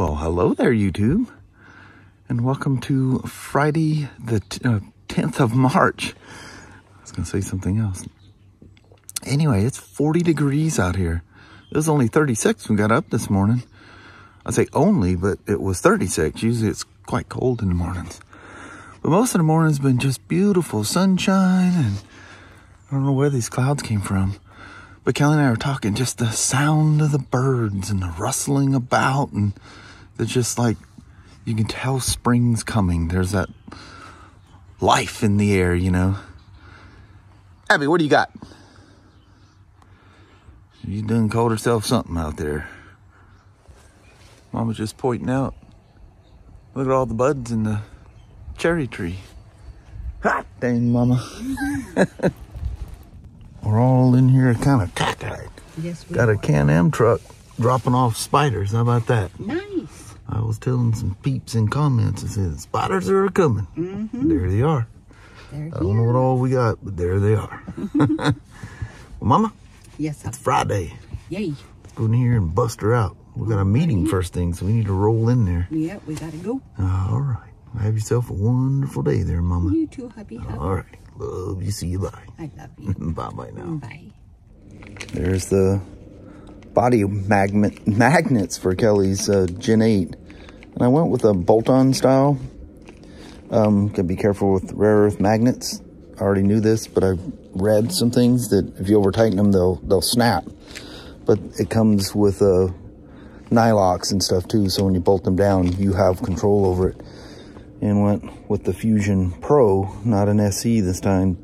Well, hello there, YouTube, and welcome to Friday the 10th of March. I was going to say something else. Anyway, it's 40 degrees out here. It was only 36 when we got up this morning. I say only, but it was 36. Usually it's quite cold in the mornings. But most of the morning's been just beautiful sunshine, and I don't know where these clouds came from. But Kelly and I were talking, just the sound of the birds and the rustling about, and it's just like, you can tell spring's coming. There's that life in the air, you know. Abby, what do you got? You done called herself something out there. Mama's just pointing out. Look at all the buds in the cherry tree. Hot dang, Mama. We're all in here kind of cockeyed. Yes, we got a Can-Am truck dropping off spiders. How about that? Nice. I was telling some peeps in comments. I said, spiders are coming. Mm-hmm. There they are. They're I don't know what all we got, but there they are. Well, Mama. Yes, sir. It's Friday. Yay. Let's go in here and bust her out. We got a meeting first thing, so we need to roll in there. Yeah, we gotta go. All right. Have yourself a wonderful day there, Mama. You too, hubby. All right. Love you. See you. Bye. I love you. Bye-bye now. Bye. There's the body magnets for Kelly's Gen 8. And I went with a bolt-on style. Gotta be careful with rare earth magnets. I already knew this, but I read some things that if you over tighten them, they'll snap. But it comes with nylocks and stuff too, so when you bolt them down, you have control over it. And went with the Fusion Pro, not an SE this time.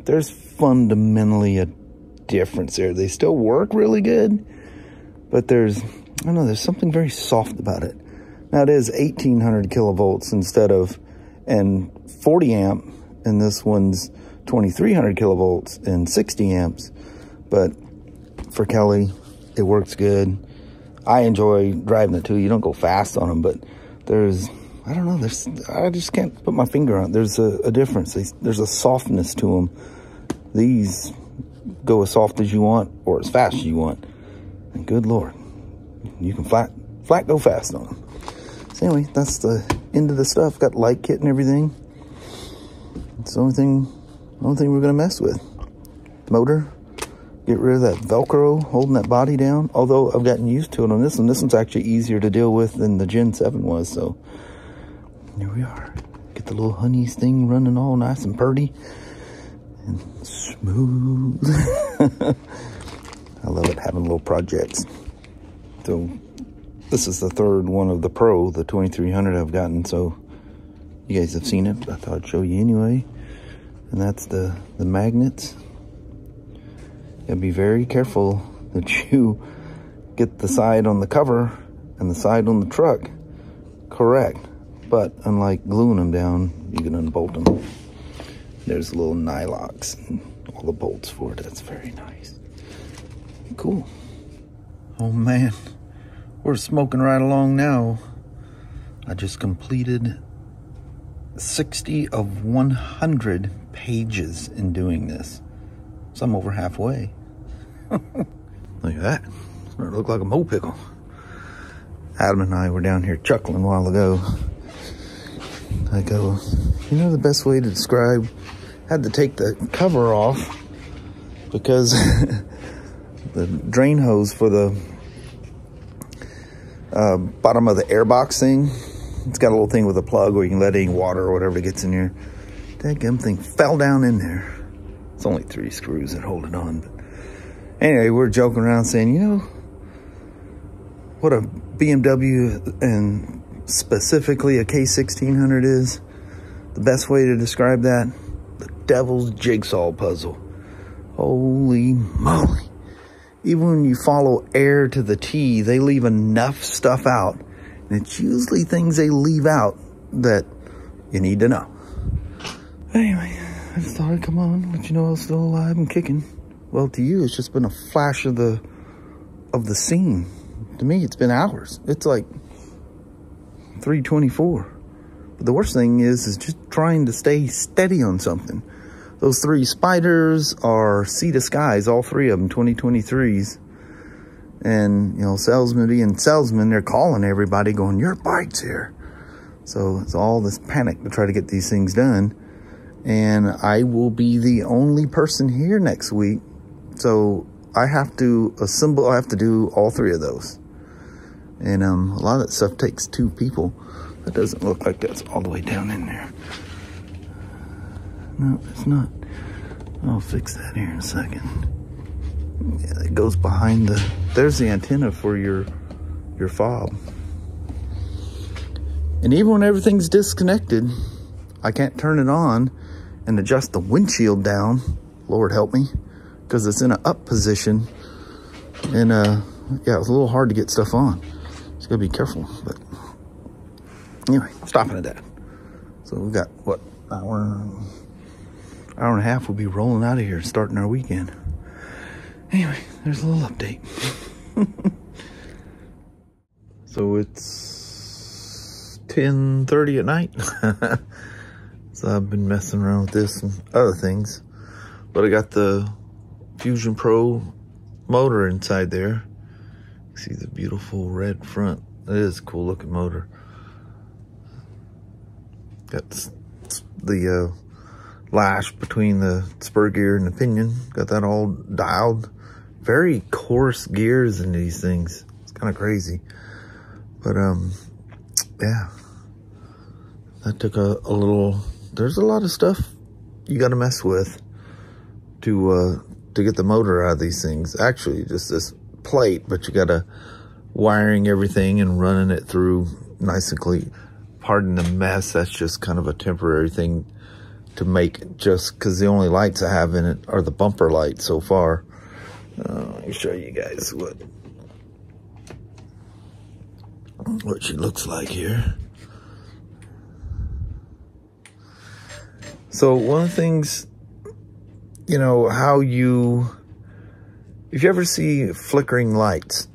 There's fundamentally a difference there. They still work really good, but there's something very soft about it. Now it is 1800 kilovolts instead of, and 40 amp, and this one's 2300 kilovolts and 60 amps. But for Kelly, it works good. I enjoy driving it too. You don't go fast on them, but there's, I don't know, I just can't put my finger on it. There's a difference. There's a softness to them. These go as soft as you want or as fast as you want. And good Lord, you can flat go fast on them. So anyway, that's the end of the stuff. Got light kit and everything. It's the only thing we're gonna mess with. Motor. Get rid of that Velcro holding that body down. Although I've gotten used to it on this one. This one's actually easier to deal with than the Gen 7 was. So here we are. Get the little honeys thing running all nice and purty. And smooth. I love it having little projects. So this is the third one of the Pro, the 2300 I've gotten. So you guys have seen it, but I thought I'd show you anyway. And that's the magnets. Gotta be very careful that you get the side on the cover and the side on the truck correct. But unlike gluing them down, you can unbolt them. There's little nylocks and all the bolts for it. That's very nice. Cool. Oh man, we're smoking right along now. I just completed 60 of 100 pages in doing this. So I'm over halfway. Look at that. It's starting to look like a mo pickle. Adam and I were down here chuckling a while ago. I go, you know the best way to describe, had to take the cover off because the drain hose for the bottom of the airbox thing, it's got a little thing with a plug where you can let any water or whatever gets in here. That damn thing fell down in there. It's only 3 screws that hold it on. But anyway, we're joking around saying, you know, what a BMW and specifically a K1600 is, the best way to describe that, the devil's jigsaw puzzle. Holy moly. Even when you follow air to the T, they leave enough stuff out. And it's usually things they leave out that you need to know. Anyway, I just thought I'd come on, let you know I was still alive and kicking. Well, to you, it's just been a flash of the scene. To me, it's been hours. It's like 3:24. But the worst thing is just trying to stay steady on something. Those 3 Spyders are Sea to Skies, all 3 of them, 2023s. And, you know, salesmen being salesmen, they're calling everybody going, your bike's here. So it's all this panic to try to get these things done. And I will be the only person here next week. So I have to assemble, I have to do all 3 of those. And a lot of that stuff takes 2 people. That doesn't look like that's all the way down in there. No, it's not. I'll fix that here in a second. Yeah, it goes behind the, there's the antenna for your fob. And even when everything's disconnected, I can't turn it on and adjust the windshield down. Lord help me, because it's in an up position. And yeah, it's a little hard to get stuff on. Just gotta be careful. But anyway, stopping at that. So we've got what, hour and a half. We'll be rolling out of here, starting our weekend. Anyway, there's a little update. So it's 10:30 at night. So I've been messing around with this and other things. But I got the Fusion Pro motor inside there. You see the beautiful red front. It is a cool looking motor. Got the lash between the spur gear and the pinion. Got that all dialed. Very coarse gears in these things. It's kind of crazy. But yeah. That took a little, there's a lot of stuff you got to mess with to get the motor out of these things. Actually, just this plate, but you got to wiring everything and running it through nice and clean. Pardon the mess, that's just kind of a temporary thing to make, just because the only lights I have in it are the bumper lights so far. Let me show you guys what she looks like here. So one of the things, you know, how if you ever see flickering lights,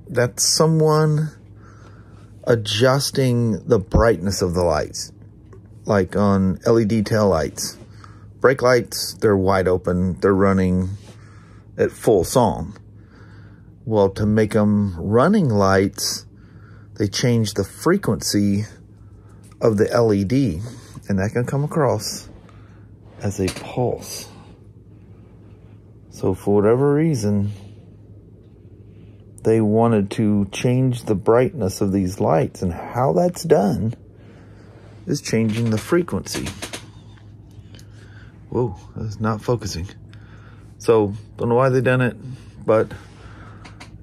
that's someone adjusting the brightness of the lights. Like on LED tail lights. Brake lights, they're wide open, they're running at full song. Well, to make them running lights, they change the frequency of the LED, and that can come across as a pulse. So for whatever reason, they wanted to change the brightness of these lights, and how that's done is changing the frequency. Whoa, that's not focusing. So, don't know why they done it, but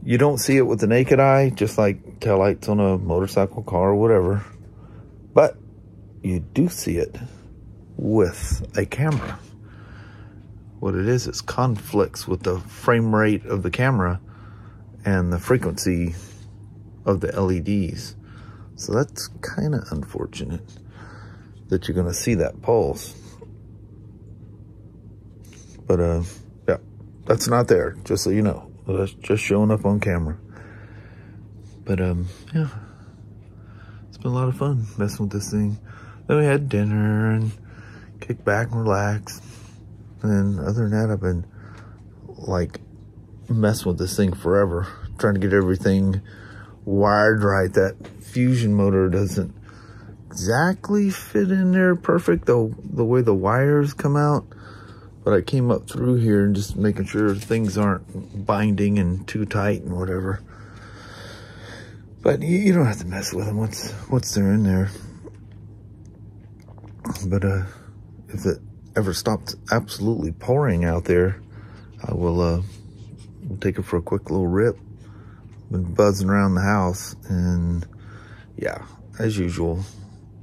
you don't see it with the naked eye, just like taillights on a motorcycle, car, or whatever. But you do see it with a camera. What it is conflicts with the frame rate of the camera and the frequency of the LEDs. So that's kind of unfortunate that you're going to see that pulse. But yeah, that's not there, just so you know. That's just showing up on camera. But yeah, it's been a lot of fun messing with this thing. Then we had dinner and kick back and relax. And other than that, I've been like messing with this thing forever, trying to get everything wired right. That Fusion motor doesn't exactly fit in there perfect, though, the way the wires come out. But I came up through here and just making sure things aren't binding and too tight and whatever. But you don't have to mess with them once they're in there. But if it ever stops absolutely pouring out there, I will take it for a quick little rip. Been buzzing around the house, and yeah, as usual,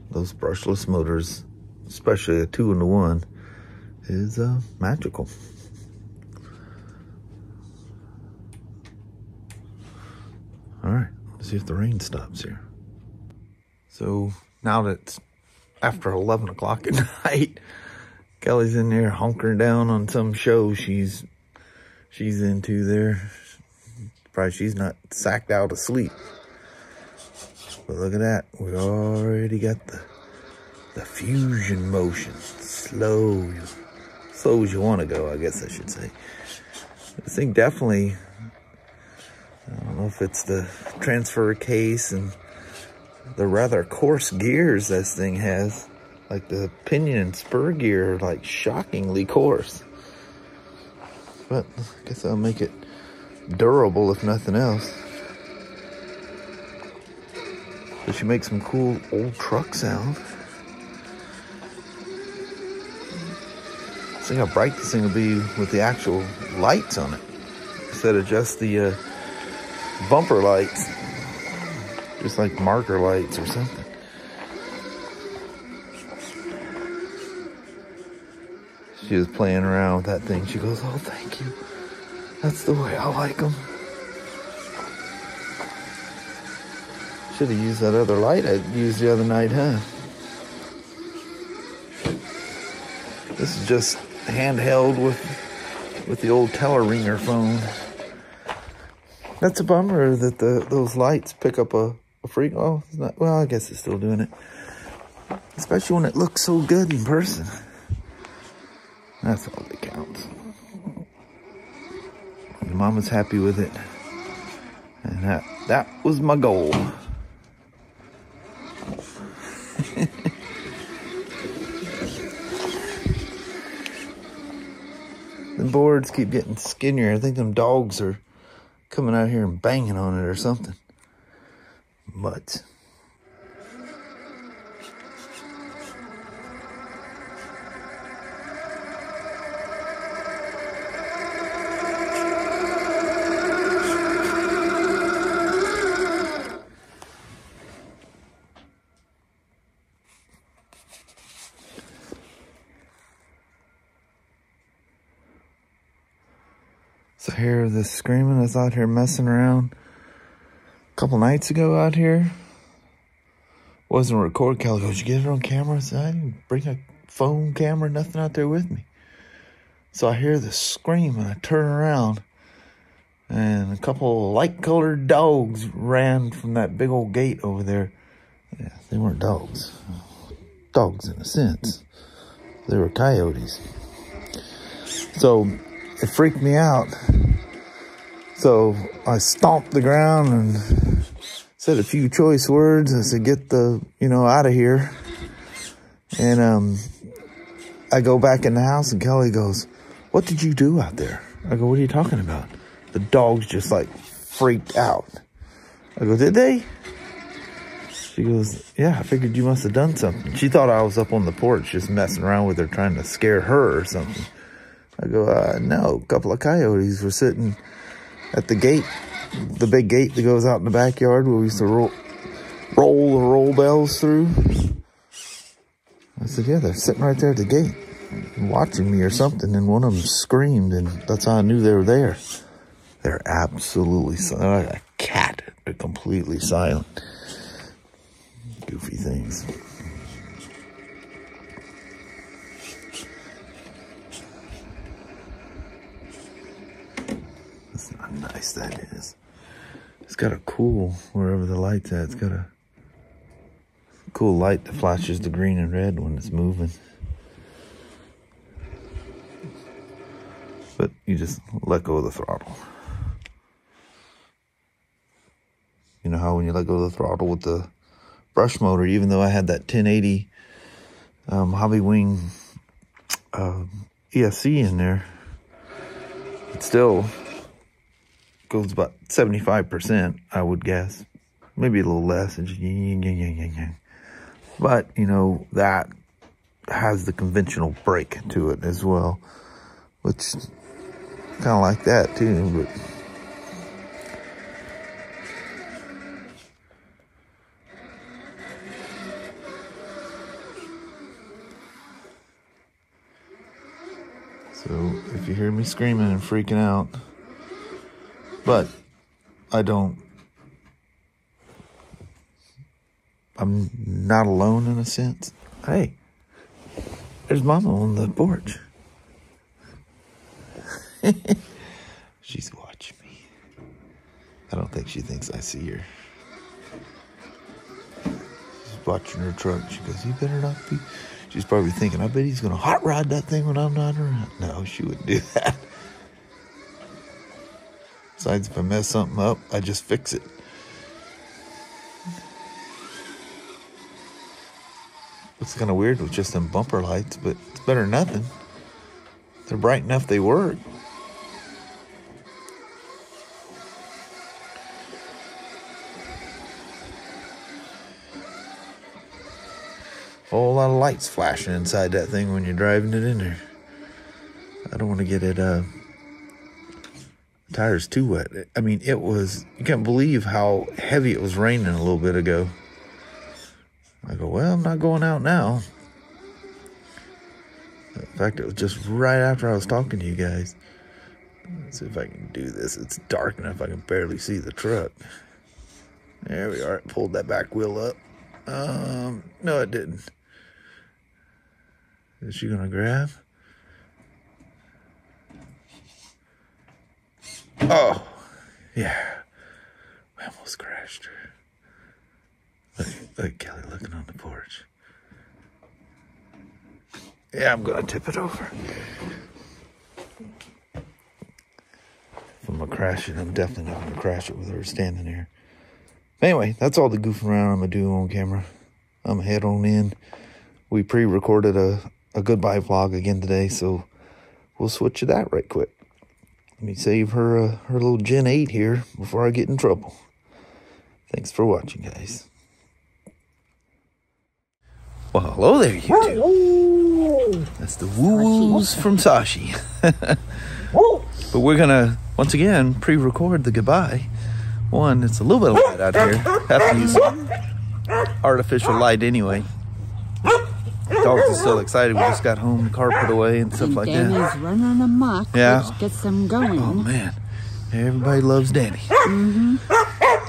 those brushless motors, especially a 2-in-1, is magical. All right, let's see if the rain stops here. So now that it's after 11 o'clock at night, Kelly's in there hunkering down on some show she's into there. Probably she's not sacked out of sleep. But look at that, we already got the fusion motion. Slow as you want to go, I guess I should say. This thing definitely, know if it's the transfer case and the rather coarse gears this thing has. Like the pinion and spur gear are like shockingly coarse. But I guess I'll make it durable if nothing else. But she makes some cool old truck sound. See how bright this thing will be with the actual lights on it. Instead of just the bumper lights. Just like marker lights or something. She was playing around with that thing. She goes, oh, thank you. That's the way I like them. Should have used that other light I used the other night, huh? This is just handheld with the old Teleringer phone. That's a bummer that those lights pick up a freak. Oh, it's not, well, I guess it's still doing it. Especially when it looks so good in person. That's all that counts. The mama's happy with it. And that was my goal. The boards keep getting skinnier. I think them dogs are coming out here and banging on it or something. But so here, this screaming is out here messing around a couple nights ago out here. Wasn't recorded. Kelly goes, you get it on camera? I said, I didn't bring a phone camera, nothing out there with me. So I hear this scream and I turn around and a couple of light-colored dogs ran from that big old gate over there. Yeah, they weren't dogs. Dogs in a sense. They were coyotes. So it freaked me out. So I stomped the ground and said a few choice words. I said, get the, out of here. And I go back in the house and Kelly goes, what did you do out there? I go, what are you talking about? The dogs just like freaked out. I go, did they? She goes, yeah, I figured you must have done something. She thought I was up on the porch just messing around with her, trying to scare her or something. I go, no, a couple of coyotes were sitting at the gate, the big gate that goes out in the backyard where we used to roll the roll bells through. I said, yeah, they're sitting right there at the gate watching me or something, and one of them screamed, and that's how I knew they were there. They're absolutely silent. Like a cat. They're completely silent. Goofy things. Listen how nice that is. It's got a cool, wherever the light's at, it's got a cool light that flashes the green and red when it's moving. But you just let go of the throttle. You know how when you let go of the throttle with the brush motor, even though I had that 1080 Hobby Wing ESC in there, it still goes about 75%, I would guess. Maybe a little less. But, that has the conventional brake to it as well, which kind of like that too, but so if you hear me screaming and freaking out, but I'm not alone in a sense. Hey, there's Mama on the porch. She's watching me. I don't think she thinks I see her. She's watching her truck. She goes, you better not be. She's probably thinking, I bet he's going to hot rod that thing when I'm not around. No, she wouldn't do that. Besides, if I mess something up, I just fix it. Looks kind of weird with just them bumper lights, but it's better than nothing. They're bright enough, they work. A whole lot of lights flashing inside that thing when you're driving it in there. I don't want to get it, tires too wet. I mean, it was, you can't believe how heavy it was raining a little bit ago. I go, well, I'm not going out now. In fact, it was just right after I was talking to you guys. Let's see if I can do this. It's dark enough I can barely see the truck. There we are. It pulled that back wheel up. No, it didn't. Is she gonna grab? Oh, yeah. We almost crashed her. Look at Kelly looking on the porch. Yeah, I'm gonna tip it over. If I'm gonna crash it, I'm definitely not gonna crash it with her standing there. Anyway, that's all the goofing around I'm gonna do on camera. I'm gonna head on in. We pre-recorded a goodbye vlog again today, so we'll switch to that right quick. Let me save her her little Gen 8 here before I get in trouble. Thanks for watching, guys. Well, hello there, YouTube. That's the woo-woos from Sashi. But we're gonna, once again, pre-record the goodbye. One, it's a little bit light out here. Have to use artificial light anyway. Dogs are still excited. We just got home, the car put away and stuff like that. Danny's running amok, yeah. Which gets them going. Oh, man. Everybody loves Danny.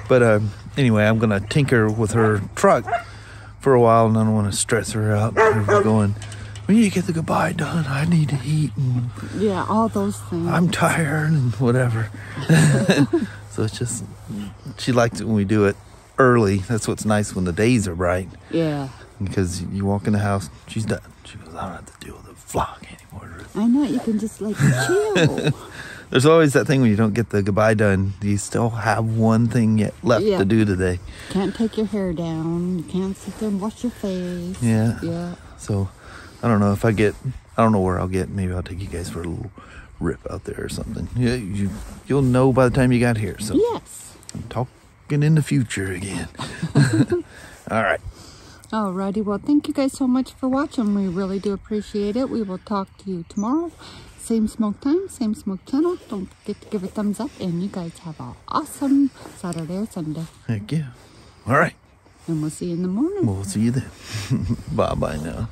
But anyway, I'm going to tinker with her truck for a while, and I don't want to stress her out. We're going, we need to get the goodbye done. I need to eat. And yeah, all those things. I'm tired and whatever. So it's just, she likes it when we do it early. That's what's nice when the days are bright. Yeah. Because you walk in the house, she's done. She goes, I don't have to deal with the vlog anymore. I know, you can just like chill. There's always that thing when you don't get the goodbye done. You still have one thing yet left to do today. Can't take your hair down. You can't sit there and wash your face. Yeah. Yeah. So, I don't know if I don't know where I'll get. Maybe I'll take you guys for a little rip out there or something. Yeah, you'll know by the time you got here. So yes. I'm talking in the future again. All right. Alrighty, well, thank you guys so much for watching. We really do appreciate it. We will talk to you tomorrow. Same smoke time, same smoke channel. Don't forget to give it a thumbs up. And you guys have an awesome Saturday or Sunday. Heck yeah. All right. And we'll see you in the morning. We'll see you then. Bye-bye now.